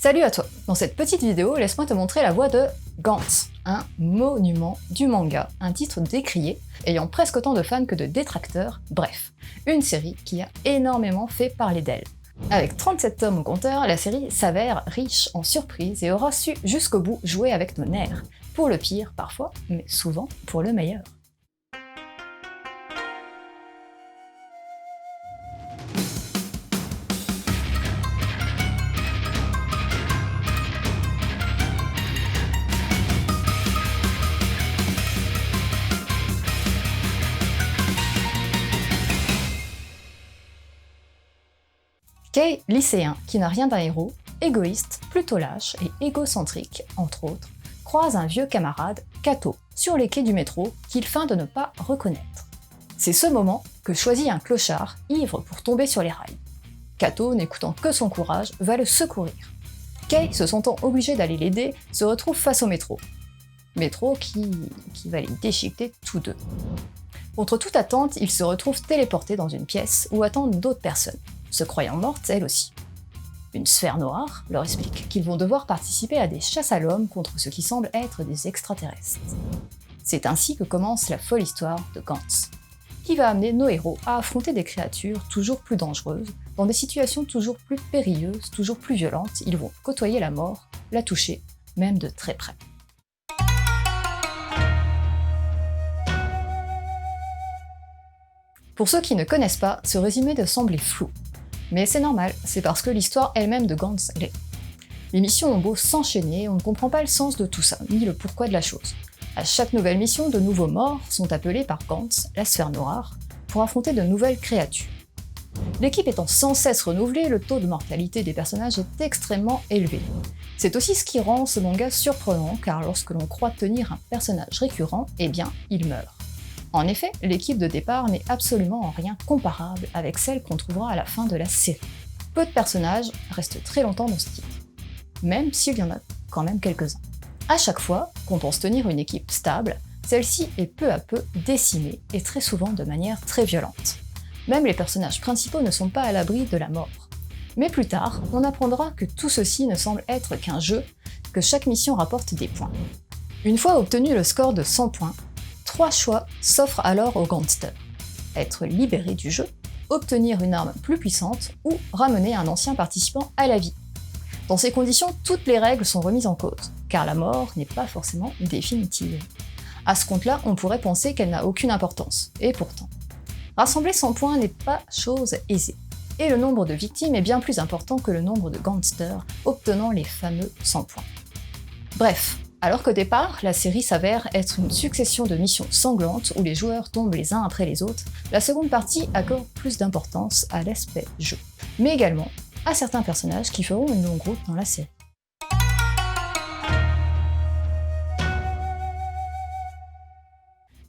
Salut à toi! Dans cette petite vidéo, laisse-moi te montrer la voix de Gantz, un monument du manga, un titre décrié, ayant presque autant de fans que de détracteurs, bref, une série qui a énormément fait parler d'elle. Avec 37 tomes au compteur, la série s'avère riche en surprises et aura su jusqu'au bout jouer avec nos nerfs, pour le pire parfois, mais souvent pour le meilleur. Kei, lycéen, qui n'a rien d'un héros, égoïste, plutôt lâche et égocentrique, entre autres, croise un vieux camarade, Kato, sur les quais du métro, qu'il feint de ne pas reconnaître. C'est ce moment que choisit un clochard, ivre pour tomber sur les rails. Kato, n'écoutant que son courage, va le secourir. Kei, se sentant obligé d'aller l'aider, se retrouve face au métro. Métro qui va les déchiqueter tous deux. Contre toute attente, ils se retrouvent téléportés dans une pièce où attendent d'autres personnes, se croyant mortes elles aussi. Une sphère noire leur explique qu'ils vont devoir participer à des chasses à l'homme contre ce qui semble être des extraterrestres. C'est ainsi que commence la folle histoire de Gantz, qui va amener nos héros à affronter des créatures toujours plus dangereuses, dans des situations toujours plus périlleuses, toujours plus violentes. Ils vont côtoyer la mort, la toucher, même de très près. Pour ceux qui ne connaissent pas, ce résumé peut sembler flou. Mais c'est normal, c'est parce que l'histoire elle-même de Gantz l'est. Les missions ont beau s'enchaîner, on ne comprend pas le sens de tout ça, ni le pourquoi de la chose. À chaque nouvelle mission, de nouveaux morts sont appelés par Gantz, la sphère noire, pour affronter de nouvelles créatures. L'équipe étant sans cesse renouvelée, le taux de mortalité des personnages est extrêmement élevé. C'est aussi ce qui rend ce manga surprenant, car lorsque l'on croit tenir un personnage récurrent, eh bien, il meurt. En effet, l'équipe de départ n'est absolument en rien comparable avec celle qu'on trouvera à la fin de la série. Peu de personnages restent très longtemps dans ce titre, même s'il y en a quand même quelques-uns. À chaque fois qu'on pense tenir une équipe stable, celle-ci est peu à peu décimée et très souvent de manière très violente. Même les personnages principaux ne sont pas à l'abri de la mort. Mais plus tard, on apprendra que tout ceci ne semble être qu'un jeu, que chaque mission rapporte des points. Une fois obtenu le score de 100 points, 3 choix s'offrent alors aux gangsters. Être libéré du jeu, obtenir une arme plus puissante ou ramener un ancien participant à la vie. Dans ces conditions, toutes les règles sont remises en cause, car la mort n'est pas forcément définitive. À ce compte-là, on pourrait penser qu'elle n'a aucune importance, et pourtant. Rassembler 100 points n'est pas chose aisée, et le nombre de victimes est bien plus important que le nombre de gangsters obtenant les fameux 100 points. Bref, alors qu'au départ, la série s'avère être une succession de missions sanglantes où les joueurs tombent les uns après les autres, la seconde partie accorde plus d'importance à l'aspect jeu, mais également à certains personnages qui feront une longue route dans la série.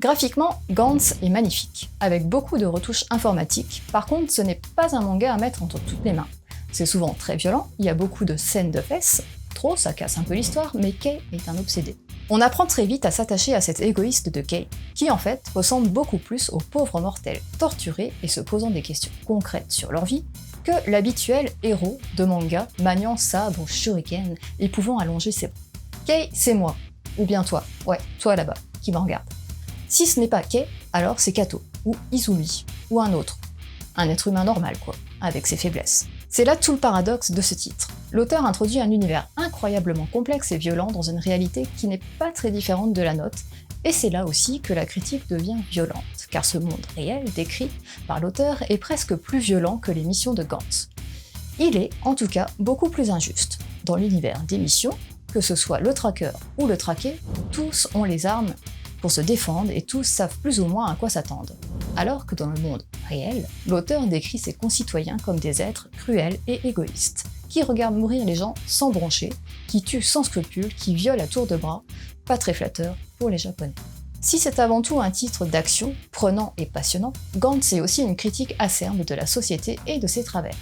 Graphiquement, Gantz est magnifique, avec beaucoup de retouches informatiques. Par contre, ce n'est pas un manga à mettre entre toutes les mains. C'est souvent très violent, il y a beaucoup de scènes de fesses, trop, ça casse un peu l'histoire, mais Kei est un obsédé. On apprend très vite à s'attacher à cet égoïste de Kei, qui en fait ressemble beaucoup plus aux pauvres mortels torturés et se posant des questions concrètes sur leur vie, que l'habituel héros de manga maniant sabre, shuriken et pouvant allonger ses bras. Kei, c'est moi, ou bien toi, ouais, toi là-bas, qui me regarde. Si ce n'est pas Kei, alors c'est Kato, ou Izumi, ou un autre. Un être humain normal quoi, avec ses faiblesses. C'est là tout le paradoxe de ce titre. L'auteur introduit un univers incroyablement complexe et violent dans une réalité qui n'est pas très différente de la nôtre, et c'est là aussi que la critique devient violente, car ce monde réel décrit par l'auteur est presque plus violent que les missions de Gantz. Il est, en tout cas, beaucoup plus injuste. Dans l'univers des missions, que ce soit le tracker ou le traqué, tous ont les armes pour se défendre et tous savent plus ou moins à quoi s'attendre. Alors que dans le monde réel, l'auteur décrit ses concitoyens comme des êtres cruels et égoïstes, qui regardent mourir les gens sans broncher, qui tuent sans scrupule, qui violent à tour de bras, pas très flatteur pour les Japonais. Si c'est avant tout un titre d'action, prenant et passionnant, Gantz est aussi une critique acerbe de la société et de ses travers.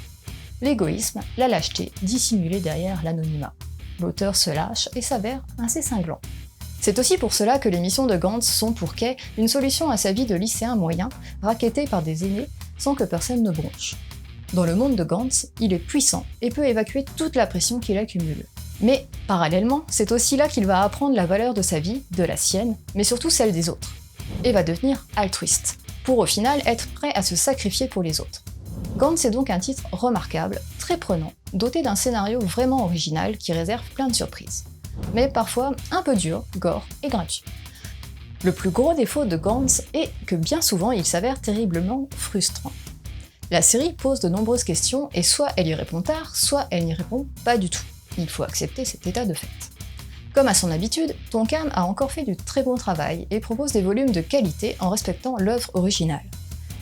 L'égoïsme, la lâcheté, dissimulée derrière l'anonymat. L'auteur se lâche et s'avère assez cinglant. C'est aussi pour cela que les missions de Gantz sont pour Kei une solution à sa vie de lycéen moyen, racketté par des aînés sans que personne ne bronche. Dans le monde de Gantz, il est puissant et peut évacuer toute la pression qu'il accumule. Mais parallèlement, c'est aussi là qu'il va apprendre la valeur de sa vie, de la sienne, mais surtout celle des autres. Et va devenir altruiste, pour au final être prêt à se sacrifier pour les autres. Gantz est donc un titre remarquable, très prenant, doté d'un scénario vraiment original qui réserve plein de surprises. Mais parfois un peu dur, gore et gratuit. Le plus gros défaut de Gantz est que bien souvent il s'avère terriblement frustrant. La série pose de nombreuses questions et soit elle y répond tard, soit elle n'y répond pas du tout. Il faut accepter cet état de fait. Comme à son habitude, Tonkam a encore fait du très bon travail et propose des volumes de qualité en respectant l'œuvre originale.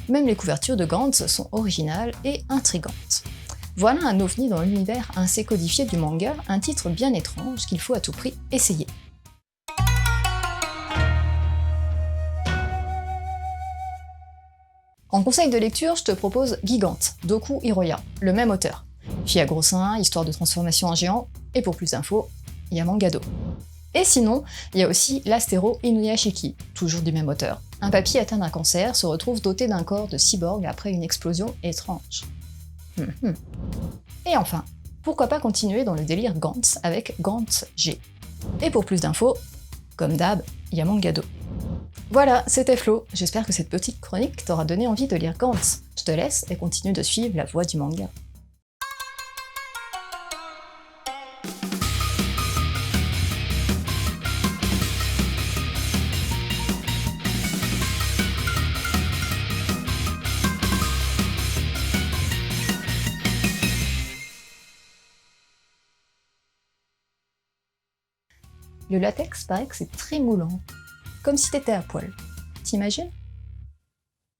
Même les couvertures de Gantz sont originales et intrigantes. Voilà un ovni dans l'univers assez codifié du manga, un titre bien étrange qu'il faut à tout prix essayer. En conseil de lecture, je te propose Gigante, d'Oku Hiroya, le même auteur. Fille à gros seins, histoire de transformation en géant, et pour plus d'infos, il y a Mangado. Et sinon, il y a aussi l'Astéro Inuyashiki, toujours du même auteur. Un papy atteint d'un cancer se retrouve doté d'un corps de cyborg après une explosion étrange. Et enfin, pourquoi pas continuer dans le délire Gantz avec Gantz G. Et pour plus d'infos, comme d'hab, il y a Mangado. Voilà, c'était Flo, j'espère que cette petite chronique t'aura donné envie de lire Gantz. Je te laisse et continue de suivre la voie du manga. Le latex paraît que c'est très moulant, comme si t'étais à poil. T'imagines ?